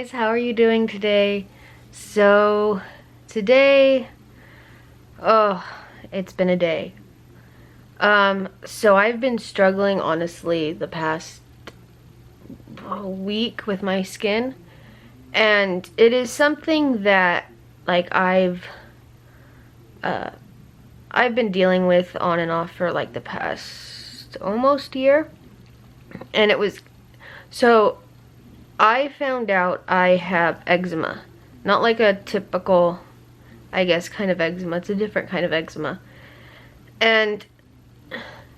guys, how are you doing today? So today, oh, it's been a day. So I've been struggling honestly the past week with my skin, and it is something that like I've been dealing with on and off for like the past almost year. And it was, so I found out I have eczema. Not like a typical, I guess, kind of eczema. It's a different kind of eczema. And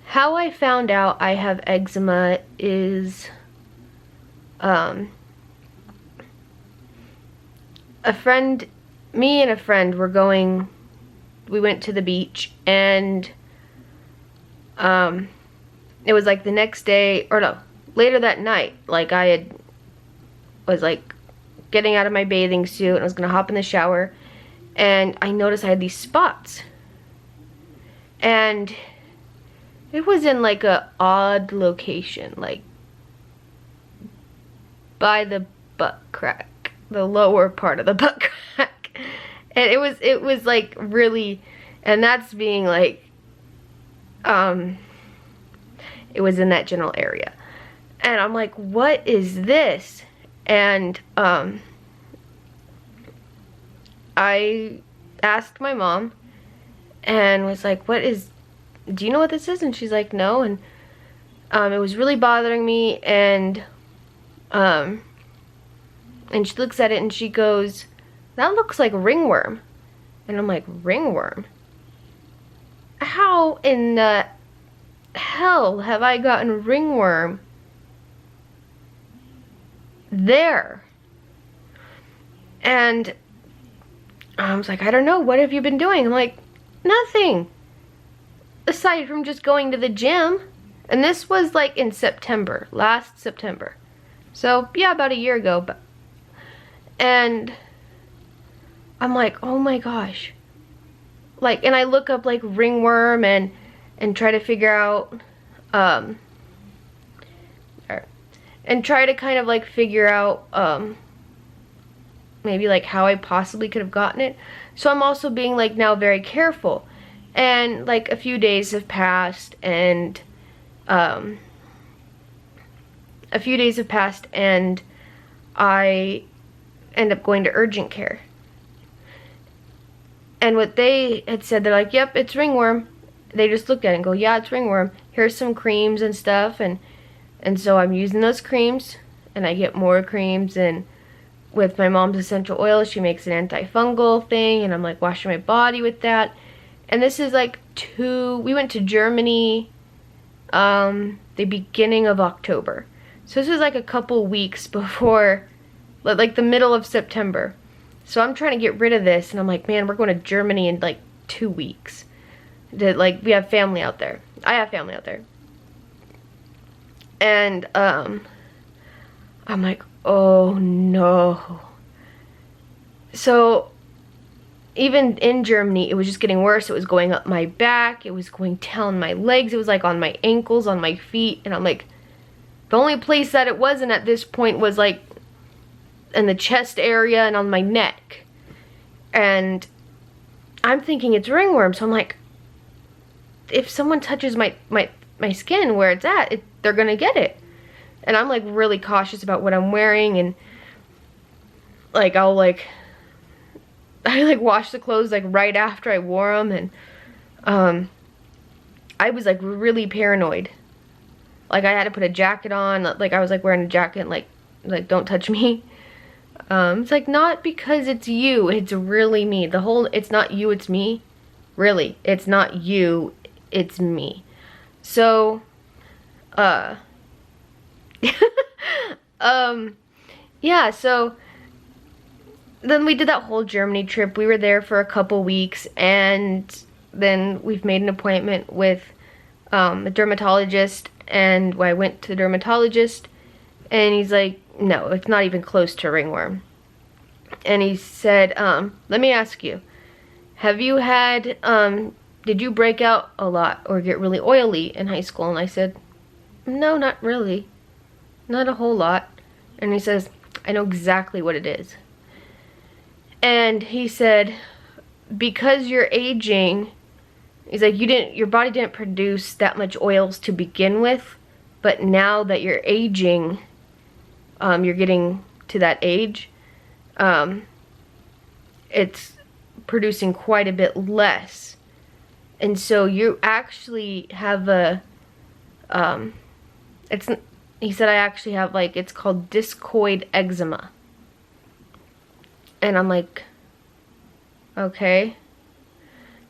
how I found out I have eczema is me and a friend we went to the beach, and it was like the next day, or no, later that night, like was like getting out of my bathing suit and I was gonna hop in the shower, and I noticed I had these spots, and it was in like a odd location, like by the butt crack, the lower part of the butt crack, and it was like really, and that's being like, it was in that general area, and I'm like, what is this? And I asked my mom and was like, do you know what this is? And she's like, no. And it was really bothering me, and she looks at it and she goes, that looks like ringworm. And I'm like, ringworm? How in the hell have I gotten ringworm there? And I was like, I don't know, what have you been doing? I'm like, nothing, aside from just going to the gym. And this was like in September, last September, so yeah, about a year ago. And I'm like, oh my gosh, like, and I look up like ringworm and try to figure out and try to kind of like figure out maybe like how I possibly could have gotten it. So I'm also being like now very careful, and like a few days have passed, and I end up going to urgent care. And what they had said, they're like, yep, it's ringworm. They just looked at it and go, yeah, it's ringworm. Here's some creams and stuff. And so I'm using those creams, and I get more creams, and with my mom's essential oil, she makes an antifungal thing, and I'm like washing my body with that. And this is like we went to Germany the beginning of October. So this is like a couple weeks before, like the middle of September. So I'm trying to get rid of this, and I'm like, man, we're going to Germany in like 2 weeks. Like, we have family out there. I have family out there. And I'm like, oh no. So even in Germany, it was just getting worse. It was going up my back, it was going down my legs, it was like on my ankles, on my feet. And I'm like, the only place that it wasn't at this point was like in the chest area and on my neck. And I'm thinking it's ringworm, so I'm like, if someone touches my skin where it's at, they're gonna get it. And I'm like really cautious about what I'm wearing, and like I like wash the clothes like right after I wore them. And I was like really paranoid. Like I had to put a jacket on, like I was like wearing a jacket, like don't touch me. It's like, not because it's you, it's really me. It's not you, it's me. Really, it's not you, it's me. So yeah, so then we did that whole Germany trip. We were there for a couple weeks, and then we've made an appointment with a dermatologist, and I went to the dermatologist, and he's like, no, it's not even close to ringworm. And he said, let me ask you, have you had, did you break out a lot or get really oily in high school? And I said, no, not really. Not a whole lot. And he says, I know exactly what it is. And he said, because you're aging, he's like, your body didn't produce that much oils to begin with, but now that you're aging, you're getting to that age, it's producing quite a bit less. And so you actually have a, he said I actually have, like, it's called discoid eczema. And I'm like, okay.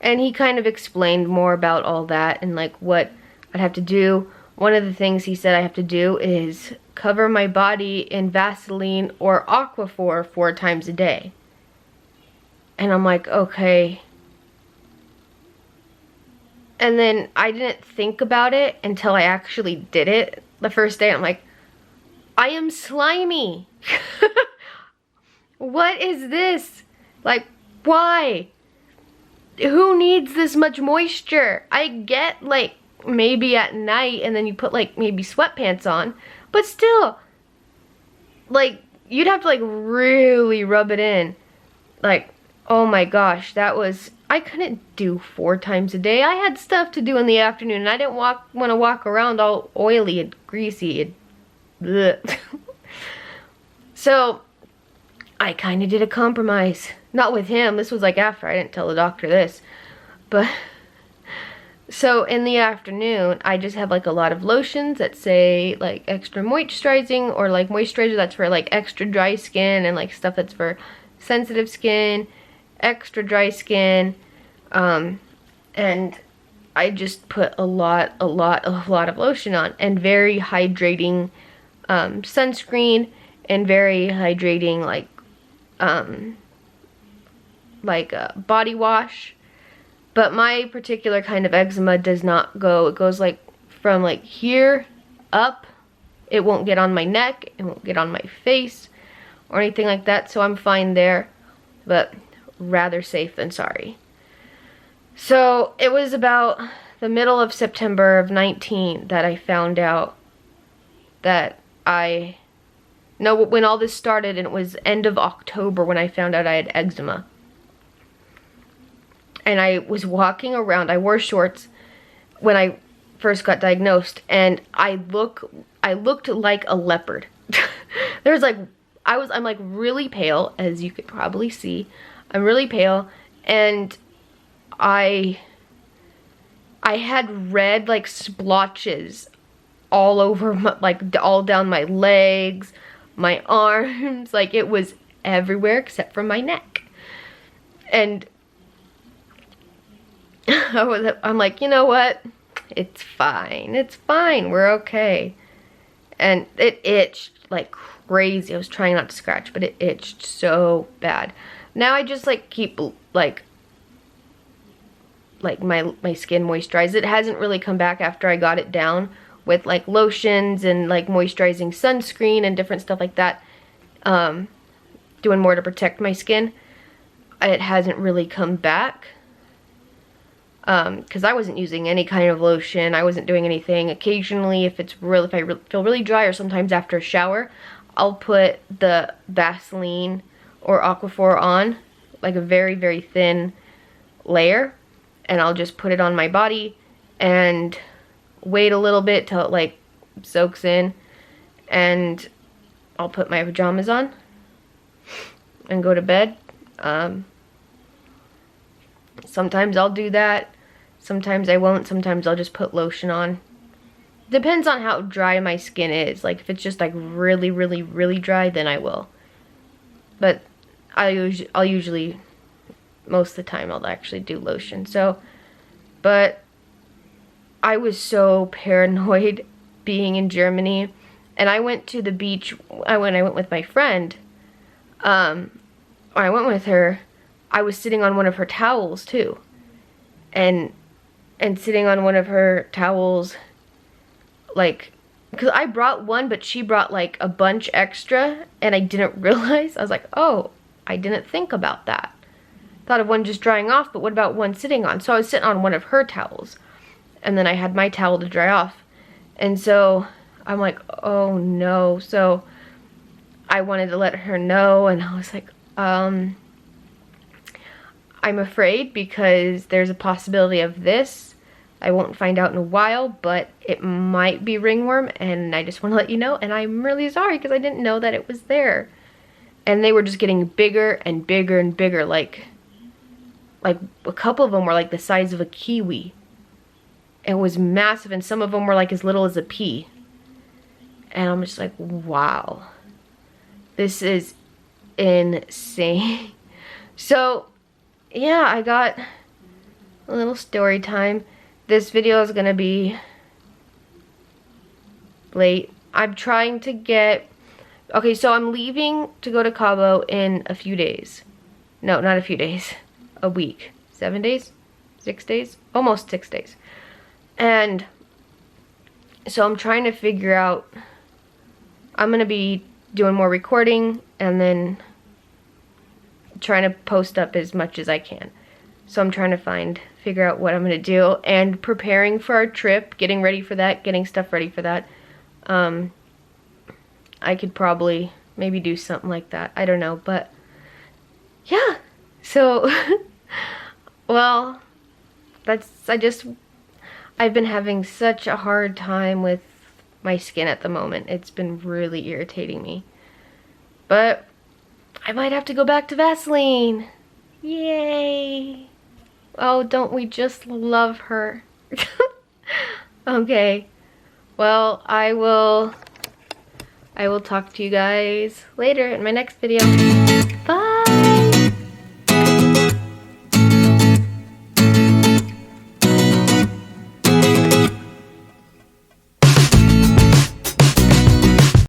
And he kind of explained more about all that and like what I'd have to do. One of the things he said I have to do is cover my body in Vaseline or Aquaphor 4 times a day. And I'm like, okay. And then I didn't think about it until I actually did it. The first day I'm like, I am slimy. What is this? Like, why? Who needs this much moisture? I get, like, maybe at night and then you put, like, maybe sweatpants on. But still, like, you'd have to, like, really rub it in. Like, oh my gosh, that was, I couldn't do 4 times a day. I had stuff to do in the afternoon and I didn't want to walk around all oily and greasy and bleh. So, I kind of did a compromise. Not with him, this was like after, I didn't tell the doctor this. But, so in the afternoon, I just have like a lot of lotions that say like extra moisturizing, or like moisturizer that's for like extra dry skin, and like stuff that's for sensitive skin, extra dry skin, and I just put a lot of lotion on, and very hydrating sunscreen, and very hydrating like a body wash. But my particular kind of eczema does not go, it goes like from like here up. It won't get on my neck, it won't get on my face or anything like that, so I'm fine there, but rather safe than sorry. So it was about the middle of September of 19 that I found out that when all this started, and it was end of October when I found out I had eczema. And I was walking around, I wore shorts when I first got diagnosed, and I looked like a leopard. There's like, I'm like really pale, as you could probably see. I'm really pale, and I had red like splotches all over my, like all down my legs, my arms, like it was everywhere except for my neck. And I'm like, you know what? It's fine. It's fine. We're okay. And it itched like crazy. I was trying not to scratch, but it itched so bad. Now I just like keep like my skin moisturized. It hasn't really come back after I got it down with like lotions and like moisturizing sunscreen and different stuff like that. Doing more to protect my skin. It hasn't really come back. Because I wasn't using any kind of lotion. I wasn't doing anything. Occasionally, if I feel really dry, or sometimes after a shower, I'll put the Vaseline or Aquaphor on, like a very, very thin layer, and I'll just put it on my body and wait a little bit till it like soaks in, and I'll put my pajamas on and go to bed. Sometimes I'll do that. Sometimes I won't. Sometimes I'll just put lotion on. Depends on how dry my skin is. Like if it's just like really, really, really dry, then I will. But I'll usually, most of the time, I'll actually do lotion. So, but I was so paranoid being in Germany. And I went to the beach, when I went with my friend, I went with her, I was sitting on one of her towels too. And sitting on one of her towels, like, because I brought one, but she brought like a bunch extra, and I didn't realize. I was like, oh, I didn't think about that. Thought of one just drying off, but what about one sitting on? So I was sitting on one of her towels, and then I had my towel to dry off. And so I'm like, oh no. So I wanted to let her know, and I was like, I'm afraid because there's a possibility of this. I won't find out in a while, but it might be ringworm, and I just want to let you know, and I'm really sorry because I didn't know that it was there. And they were just getting bigger and bigger and bigger, like a couple of them were like the size of a kiwi. It was massive, and some of them were like as little as a pea. And I'm just like, wow. This is insane. So, yeah, I got a little story time. This video is gonna be late. I'm trying to get... Okay, so I'm leaving to go to Cabo in a few days. No, not a few days. A week. 7 days? 6 days? Almost 6 days. And so I'm trying to figure out... I'm gonna be doing more recording and then trying to post up as much as I can. So I'm trying to figure out what I'm gonna do and preparing for our trip, getting ready for that, getting stuff ready for that. I could probably maybe do something like that. I don't know, but yeah. So, well, I've been having such a hard time with my skin at the moment. It's been really irritating me. But I might have to go back to Vaseline. Yay. Oh, don't we just love her? Okay. Well, I will talk to you guys later in my next video.